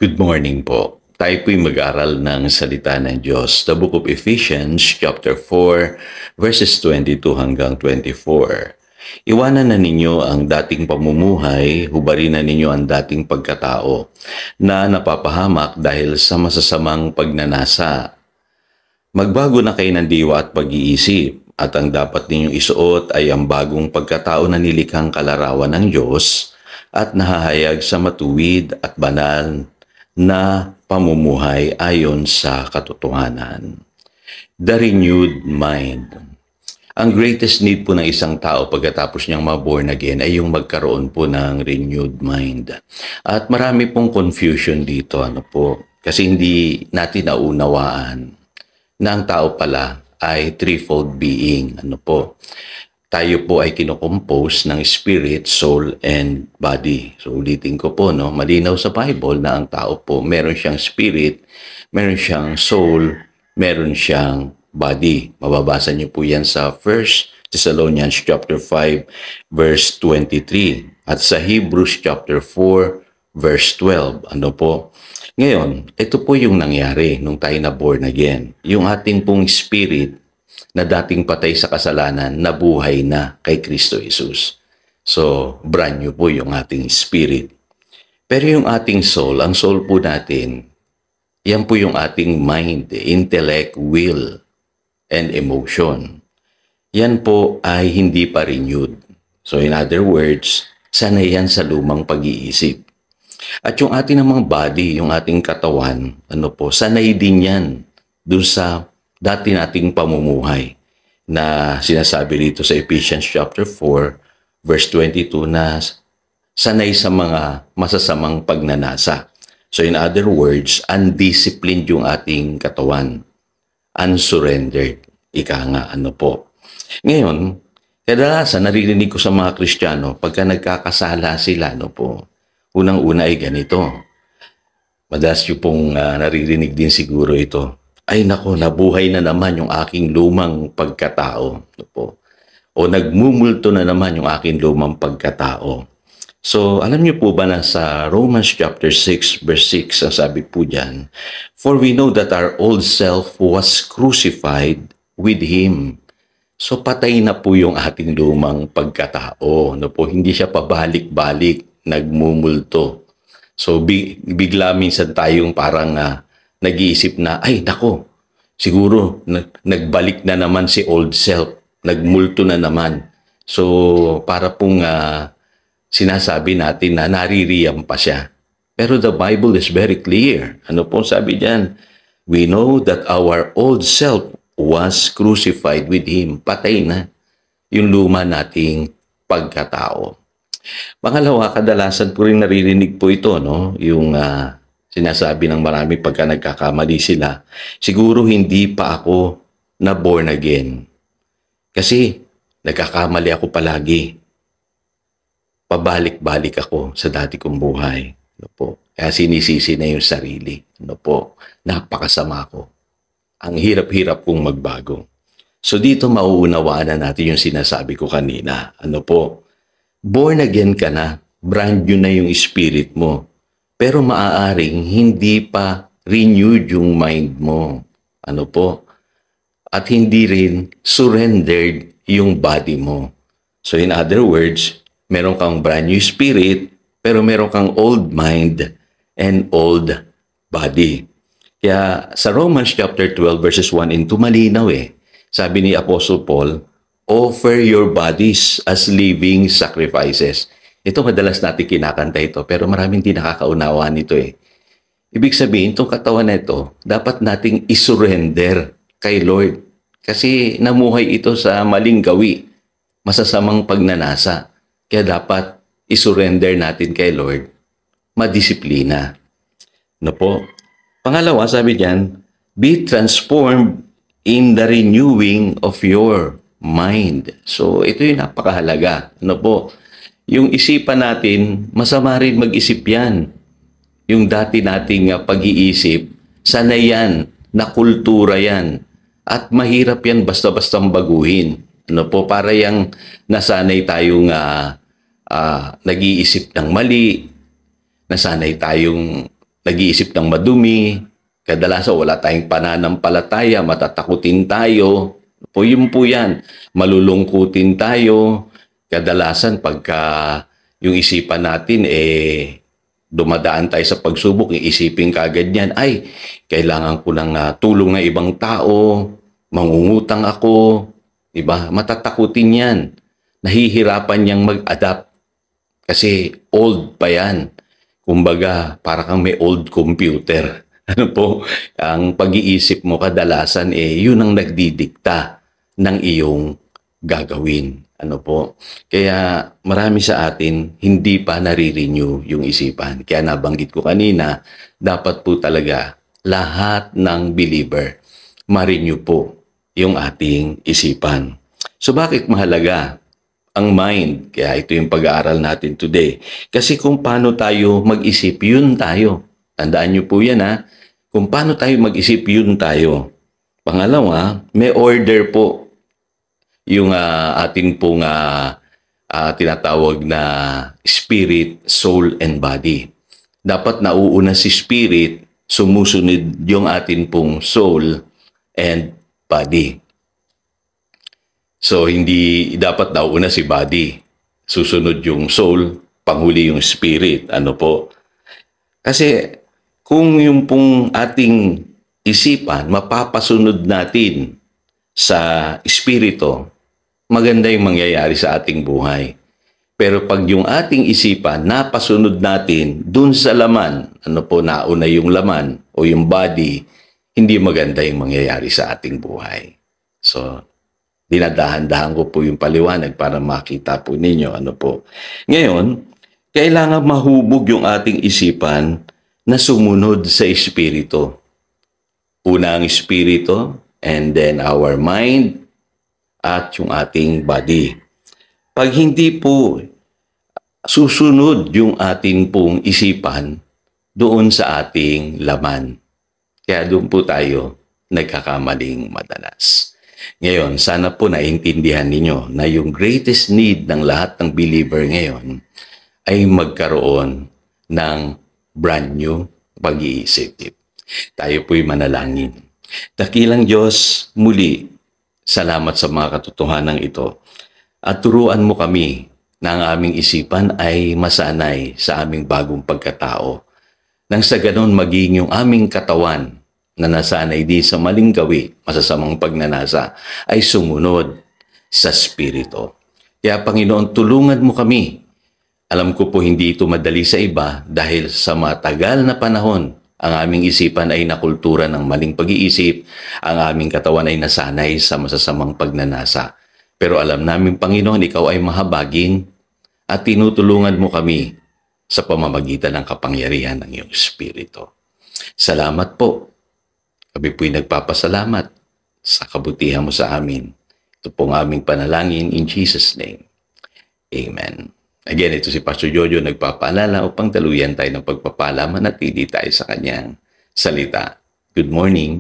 Good morning po. Tayo po'y mag-aral ng salita ng Diyos. The book of Ephesians, chapter 4, verses 22 hanggang 24. Iwanan na ninyo ang dating pamumuhay, hubarin na ninyo ang dating pagkatao, na napapahamak dahil sa masasamang pagnanasa. Magbago na kayo ng diwa at pag-iisip, at ang dapat ninyong isuot ay ang bagong pagkatao na nilikhang kalarawan ng Diyos at nahahayag sa matuwid at banal na pamumuhay ayon sa katotohanan. The renewed mind. Ang greatest need po ng isang tao pagkatapos niyang ma-born again ay yung magkaroon po ng renewed mind. At marami pong confusion dito, kasi hindi natin naunawaan na ang tao pala ay threefold being, Tayo po ay kinocompose ng spirit, soul, and body. So ulitin ko po, malinaw sa Bible na ang tao po meron siyang spirit, meron siyang soul, meron siyang body. Mababasa niyo po yan sa 1 Thessalonians chapter 5 verse 23 at sa Hebrews chapter 4 verse 12. Ngayon, ito po yung nangyari nung tayo na born again. Yung ating pong spirit na dating patay sa kasalanan, nabuhay na kay Kristo Jesus. So, brand new po yung ating spirit. Pero yung ating soul, ang soul po natin, yan po yung ating mind, intellect, will, and emotion. Yan po ay hindi pa renewed. So, in other words, sanay yan sa lumang pag-iisip. At yung ating namang body, yung ating katawan, sanay din yan doon sa dati nating pamumuhay na sinasabi rito sa Ephesians chapter 4 verse 22 na sanay sa mga masasamang pagnanasa. So in other words, undisciplined yung ating katawan. Unsurrendered. Ika nga, Ngayon, kadalasan naririnig ko sa mga Kristiyano pagka nagkakasala sila, unang-una ay ganito. Madalas yung pong naririnig din siguro ito. Ay nako, nabuhay na naman yung aking lumang pagkatao. O nagmumulto na naman yung aking lumang pagkatao. So, alam niyo po ba na sa Romans chapter 6 verse 6, ang sabi po dyan, for we know that our old self was crucified with Him. So, patay na po yung ating lumang pagkatao. Hindi siya pabalik-balik, nagmumulto. So, bigla minsan tayong parang nag-iisip na, ay nako, siguro nagbalik na naman si old self, nagmulto na naman. So para pong sinasabi natin na naririyam pa siya. Pero the Bible is very clear. Ano pong sabi diyan? We know that our old self was crucified with Him. Patay na yung luma nating pagkatao. Pangalawa, kadalasan po rin naririnig po ito, yung sinasabi ng marami pagka nagkakamali sila, siguro hindi pa ako na born again. Kasi nagkakamali ako palagi. Pabalik-balik ako sa dati kong buhay. Kaya sinisisi na yung sarili. Napakasama ko. Ang hirap-hirap kong magbago. So dito mauunawaan na natin yung sinasabi ko kanina. Born again ka na. Brand new na yung spirit mo. Pero maaaring hindi pa renewed yung mind mo. At hindi rin surrendered yung body mo. So in other words, meron kang brand new spirit, pero meron kang old mind and old body. Kaya sa Romans chapter 12 verses 1 and 2, malinaw Sabi ni Apostle Paul, offer your bodies as living sacrifices. Ito madalas natin kinakanta ito, pero maraming di nakakaunawa nito Ibig sabihin, itong katawan na ito, dapat nating isurrender kay Lord. Kasi namuhay ito sa maling gawi, masasamang pagnanasa. Kaya dapat isurrender natin kay Lord, madisiplina. Pangalawa, sabi diyan, be transformed in the renewing of your mind. So, ito yung napakahalaga. Yung isipan natin, masama rin mag-isip yan. Yung dati nating pag-iisip, sanay yan, nakultura yan. At mahirap yan basta-bastang baguhin. Para yung nasanay tayong nag-iisip ng mali, nasanay tayong nag-iisip ng madumi, kadalasan wala tayong pananampalataya, matatakutin tayo. Po yun po yan. Malulungkutin tayo. Kadalasan pagka yung isipan natin dumadaan tayo sa pagsubok, iisipin kaagad niyan, ay, kailangan ko ng tulong ng ibang tao, mangungutang ako, diba? Matatakutin yan. Nahihirapan niyang mag-adapt kasi old pa yan. Kumbaga, para kang may old computer. Ano po, ang pag-iisip mo kadalasan yun ang nagdidikta ng iyong gagawin. Ano po? Kaya marami sa atin hindi pa nare-renew yung isipan. Kaya nabanggit ko kanina, dapat po talaga lahat ng believer ma-renew po yung ating isipan. So bakit mahalaga ang mind? Kaya ito yung pag-aaral natin today. Kasi kung paano tayo mag-isip, yun tayo. Tandaan nyo po yan ha. Kung paano tayo mag-isip, yun tayo. Pangalawa, may order po yung atin pong tinatawag na spirit, soul, and body. Dapat nauuna si spirit, sumusunod yung atin pong soul and body. So, hindi dapat nauuna si body. Susunod yung soul, panghuli yung spirit. Ano po? Kasi kung yung pong ating isipan, mapapasunod natin sa espiritu, maganda yung mangyayari sa ating buhay. Pero pag yung ating isipan, napasunod natin dun sa laman, ano po, nauna yung laman o yung body, hindi maganda yung mangyayari sa ating buhay. So, dinadahan-dahan ko po yung paliwanag para makita po ninyo, ano po. Ngayon, kailangan mahubog yung ating isipan na sumunod sa espiritu. Una ang espiritu, and then our mind, at yung ating body. Pag hindi po susunod yung ating pong isipan doon sa ating laman, kaya doon po tayo nagkakamaling madalas. Ngayon, sana po naintindihan ninyo na yung greatest need ng lahat ng believer ngayon ay magkaroon ng brand new pag-iisip. Tayo po'y manalangin. Dakilang Diyos, muli, salamat sa mga katotohanan ito. At turuan mo kami na ang aming isipan ay masanay sa aming bagong pagkatao. Nang sa ganon maging yung aming katawan na nasanay di sa maling gawi, masasamang pagnanasa, ay sumunod sa Espiritu. Kaya Panginoon, tulungan mo kami. Alam ko po hindi ito madali sa iba dahil sa matagal na panahon, ang aming isipan ay nakultura ng maling pag-iisip, ang aming katawan ay nasanay sa masasamang pagnanasa. Pero alam namin, Panginoon, ikaw ay mahabagin at tinutulungan mo kami sa pamamagitan ng kapangyarihan ng iyong Espiritu. Salamat po. Kami po'y nagpapasalamat sa kabutihan mo sa amin. Ito pong aming panalangin in Jesus' name. Amen. Again, ito si Pastor Jojo nagpapaalala upang taluyan tayo ng pagpapala, manatili tayo sa kanyang salita. Good morning.